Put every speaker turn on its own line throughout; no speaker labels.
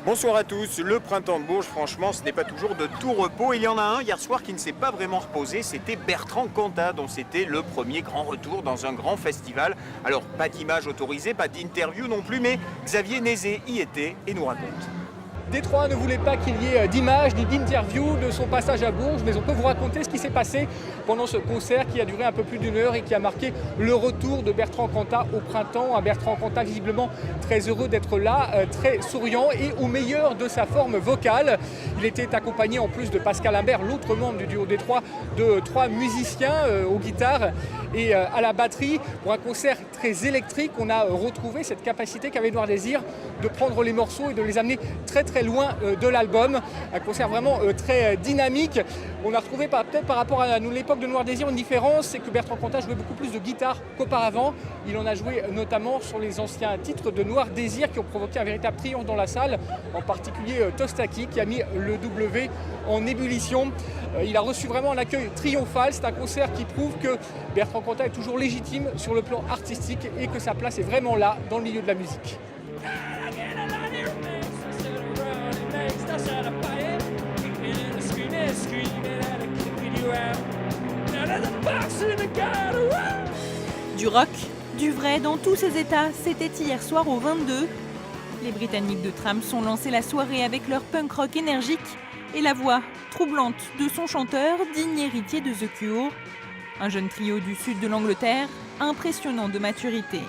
Bonsoir à tous. Le printemps de Bourges, franchement, ce n'est pas toujours de tout repos. Il y en a un hier soir qui ne s'est pas vraiment reposé. C'était Bertrand Cantat, dont c'était le premier grand retour dans un grand festival. Alors, pas d'image autorisée, pas d'interview non plus, mais Xavier Nézet y était et nous raconte.
Détroit ne voulait pas qu'il y ait d'images ni d'interviews de son passage à Bourges, mais on peut vous raconter ce qui s'est passé pendant ce concert qui a duré un peu plus d'une heure et qui a marqué le retour de Bertrand Cantat au printemps. Un Bertrand Cantat visiblement très heureux d'être là, très souriant et au meilleur de sa forme vocale. Il était accompagné en plus de Pascal Imbert, l'autre membre du duo Détroit, de 3 musiciens aux guitares et à la batterie. Pour un concert très électrique, on a retrouvé cette capacité qu'avait Noir Désir de prendre les morceaux et de les amener très loin de l'album. Un concert vraiment très dynamique. On a retrouvé peut-être par rapport à l'époque de Noir Désir une différence, c'est que Bertrand Cantat jouait beaucoup plus de guitare qu'auparavant. Il en a joué notamment sur les anciens titres de Noir Désir qui ont provoqué un véritable triomphe dans la salle, en particulier Tostaki qui a mis le W en ébullition. Il a reçu vraiment un accueil triomphal. C'est un concert qui prouve que Bertrand Cantat est toujours légitime sur le plan artistique et que sa place est vraiment là dans le milieu de la musique.
Du rock, du vrai dans tous ses états, c'était hier soir au 22. Les Britanniques de Tram ont lancé la soirée avec leur punk rock énergique et la voix troublante de son chanteur, digne héritier de The Cure. Un jeune trio du sud de l'Angleterre, impressionnant de maturité.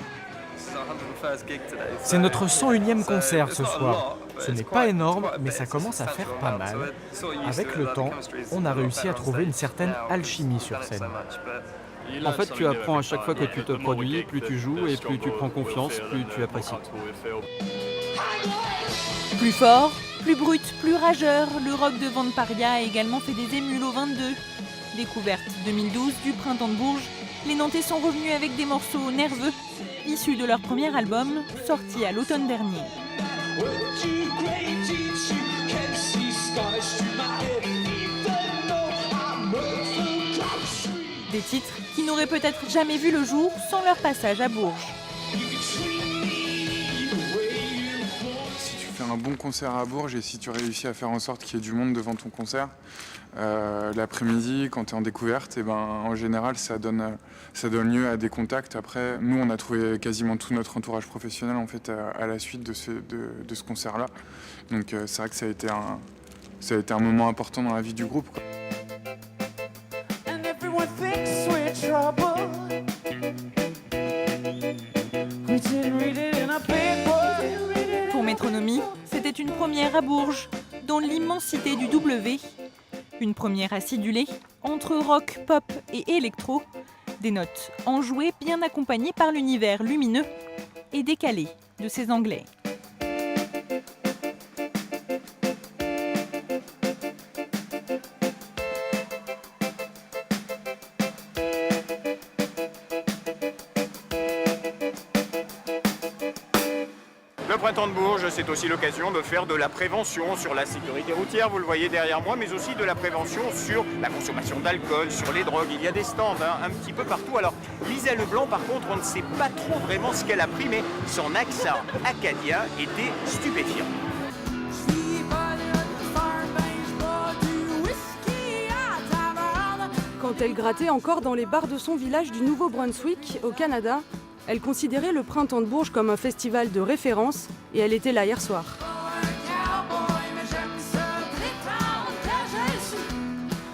C'est notre 101e concert ce soir. Ce n'est pas énorme, mais ça commence à faire pas mal. Avec le temps, on a réussi à trouver une certaine alchimie sur scène.
En fait, tu apprends à chaque fois que tu te produis, plus tu joues et plus tu prends confiance, plus tu apprécies.
Plus fort, plus brut, plus rageur, le rock de Vamparia a également fait des émules au 22. Découverte 2012 du printemps de Bourges, les Nantais sont revenus avec des morceaux nerveux, issus de leur premier album, sorti à l'automne dernier. Des titres qui n'auraient peut-être jamais vu le jour sans leur passage à Bourges.
Si tu fais un bon concert à Bourges et si tu réussis à faire en sorte qu'il y ait du monde devant ton concert, l'après-midi, quand tu es en découverte, en général, ça donne lieu à des contacts. Après, nous, on a trouvé quasiment tout notre entourage professionnel en fait, à la suite de ce concert-là. Donc c'est vrai que ça a été un moment important dans la vie du groupe, quoi.
Pour Métronomie, c'était une première à Bourges, dans l'immensité du W. Une première acidulée, entre rock, pop et électro. Des notes enjouées bien accompagnées par l'univers lumineux et décalé de ces Anglais.
Le printemps de Bourges, c'est aussi l'occasion de faire de la prévention sur la sécurité routière, vous le voyez derrière moi, mais aussi de la prévention sur la consommation d'alcool, sur les drogues. Il y a des stands un petit peu partout. Alors, Lisa Leblanc, par contre, on ne sait pas trop vraiment ce qu'elle a pris, mais son accent acadien était stupéfiant.
Quand elle grattait encore dans les bars de son village du Nouveau-Brunswick, au Canada, elle considérait le printemps de Bourges comme un festival de référence et elle était là hier soir.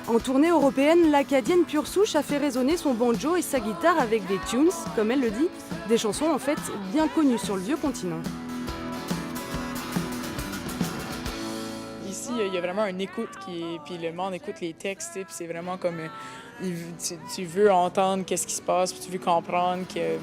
En tournée européenne, l'Acadienne pure souche a fait résonner son banjo et sa guitare avec des tunes, comme elle le dit, des chansons en fait bien connues sur le vieux continent.
Ici, il y a vraiment une écoute, puis le monde écoute les textes, puis c'est vraiment comme... tu veux entendre qu'est-ce qui se passe, puis tu veux comprendre que,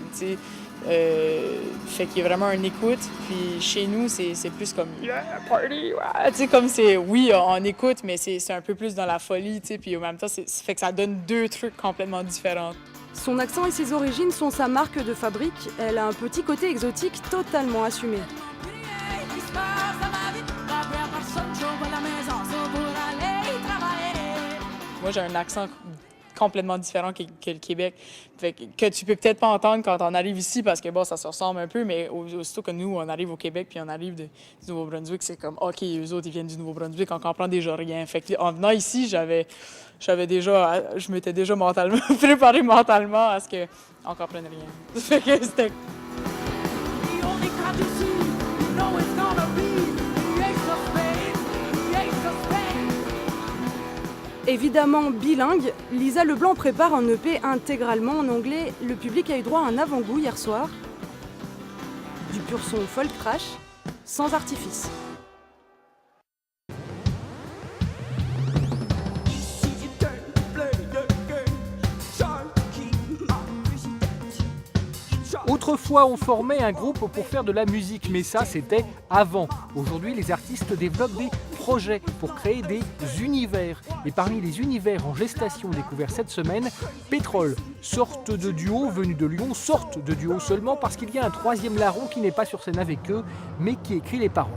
fait qu'il y a vraiment une écoute. Puis chez nous, c'est plus comme yeah, party, ouais. Comme c'est oui, on écoute, mais c'est un peu plus dans la folie, puis en même temps, ça fait que ça donne deux trucs complètement différents.
Son accent et ses origines sont sa marque de fabrique. Elle a un petit côté exotique totalement assumé.
Moi, j'ai un accent complètement différent que le Québec. Fait que tu peux peut-être pas entendre quand on arrive ici parce que bon, ça se ressemble un peu, mais aussitôt que nous, on arrive au Québec puis on arrive du Nouveau-Brunswick, c'est comme OK, eux autres, ils viennent du Nouveau-Brunswick, on comprend déjà rien. Fait que en venant ici, je m'étais déjà mentalement préparé mentalement à ce qu'on comprenne rien. Fait que c'était.
Évidemment bilingue, Lisa Leblanc prépare un EP intégralement en anglais. Le public a eu droit à un avant-goût hier soir. Du pur son folk trash, sans artifice.
Autrefois, on formait un groupe pour faire de la musique, mais ça, c'était avant. Aujourd'hui, les artistes développent des projets pour créer des univers. Et parmi les univers en gestation découverts cette semaine, Pétrole, sorte de duo venu de Lyon, sorte de duo seulement parce qu'il y a un troisième larron qui n'est pas sur scène avec eux, mais qui écrit les paroles.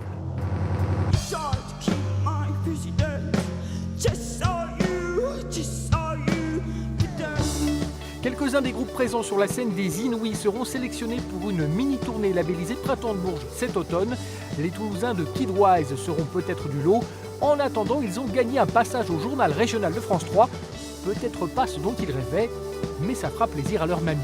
Quelques-uns des groupes présents sur la scène des Inouïs seront sélectionnés pour une mini-tournée labellisée Printemps de Bourges cet automne. Les Toulousains de Kidwise seront peut-être du lot. En attendant, ils ont gagné un passage au journal régional de France 3. Peut-être pas ce dont ils rêvaient, mais ça fera plaisir à leur mamie.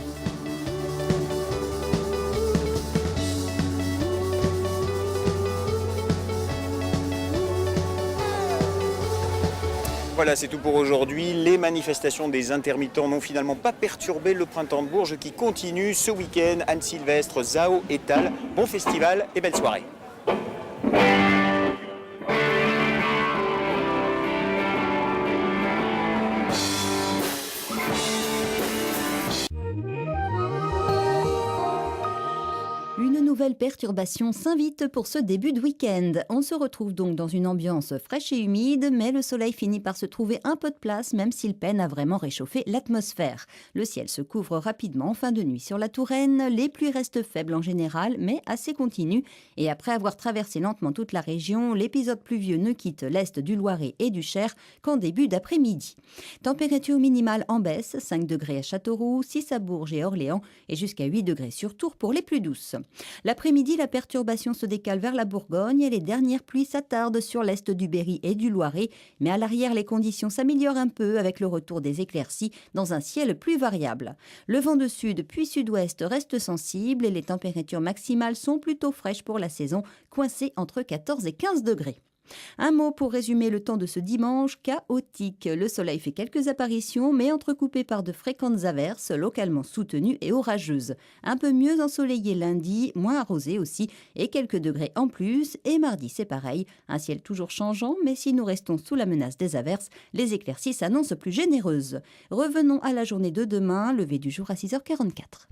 Voilà, c'est tout pour aujourd'hui. Les manifestations des intermittents n'ont finalement pas perturbé le Printemps de Bourges qui continue ce week-end. Anne-Sylvestre, Zao et Tal. Bon festival et belle soirée.
Une nouvelle perturbation s'invite pour ce début de week-end. On se retrouve donc dans une ambiance fraîche et humide, mais le soleil finit par se trouver un peu de place, même s'il peine à vraiment réchauffer l'atmosphère. Le ciel se couvre rapidement en fin de nuit sur la Touraine, les pluies restent faibles en général, mais assez continues. Et après avoir traversé lentement toute la région, l'épisode pluvieux ne quitte l'est du Loiret et du Cher qu'en début d'après-midi. Température minimale en baisse, 5 degrés à Châteauroux, 6 à Bourges et Orléans, et jusqu'à 8 degrés sur Tours pour les plus douces. L'après-midi, la perturbation se décale vers la Bourgogne et les dernières pluies s'attardent sur l'est du Berry et du Loiret. Mais à l'arrière, les conditions s'améliorent un peu avec le retour des éclaircies dans un ciel plus variable. Le vent de sud puis sud-ouest reste sensible et les températures maximales sont plutôt fraîches pour la saison, coincées entre 14 et 15 degrés. Un mot pour résumer le temps de ce dimanche chaotique. Le soleil fait quelques apparitions, mais entrecoupé par de fréquentes averses, localement soutenues et orageuses. Un peu mieux ensoleillé lundi, moins arrosé aussi, et quelques degrés en plus. Et mardi, c'est pareil. Un ciel toujours changeant, mais si nous restons sous la menace des averses, les éclaircies s'annoncent plus généreuses. Revenons à la journée de demain, lever du jour à 6h44.